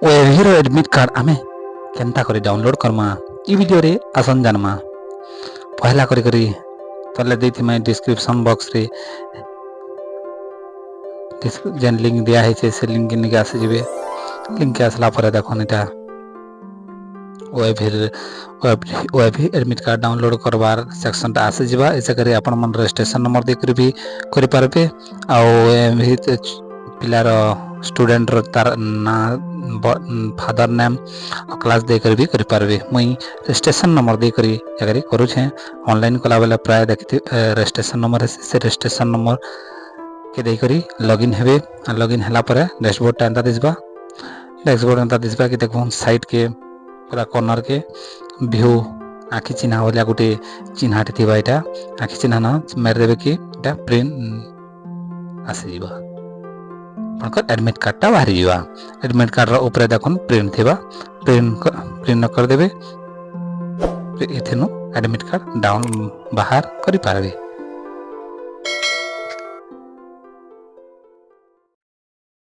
ओएवी रो admit card आमे केनता करी download Karma ई video रे आसन जानमा। पहला करी करी तले देथि मैं डिस्क्रिप्शन बॉक्स रे जेन लिंक दिया है से लिंक के आसी जिवे। लिंक के आसला पर देखो एटा ओएवी एडमिट कार्ड डाउनलोड करवार सेक्शन टा आसी जिबा। ऐसे करी अपन मन रजिस्ट्रेशन नंबर दे कर भी करि पारबे आ ओएवी पिलार स्टूडेंट रो तार ना फादर नेम क्लास दे कर भी करि पारबे। मुई रजिस्ट्रेशन नंबर दे करी जगरी करू छे। ऑनलाइन कला बेला प्राय देखते रजिस्ट्रेशन नंबर से रजिस्ट्रेशन नंबर के दे करी लॉगिन हेबे। लॉगिन हला पर डैशबोर्ड टा एंता दिसबा। डैशबोर्ड एंता दिसबा कि देखो साइड के पूरा कॉर्नर के व्यू आखि चिन्हा वाला गोटे चिन्हाटे थिबा। एटा आखि चिन्हा ना मार देबे कि एटा प्रिंट आसी जीवा। आपनकर एडमिट कार्ड टा बाहरी जीवा। एडमिट कार्ड रो ऊपर देखन प्रिंट थिबा। प्रिंट कर देबे। एथेनो एडमिट कार्ड डाउन बाहर करि पारबे।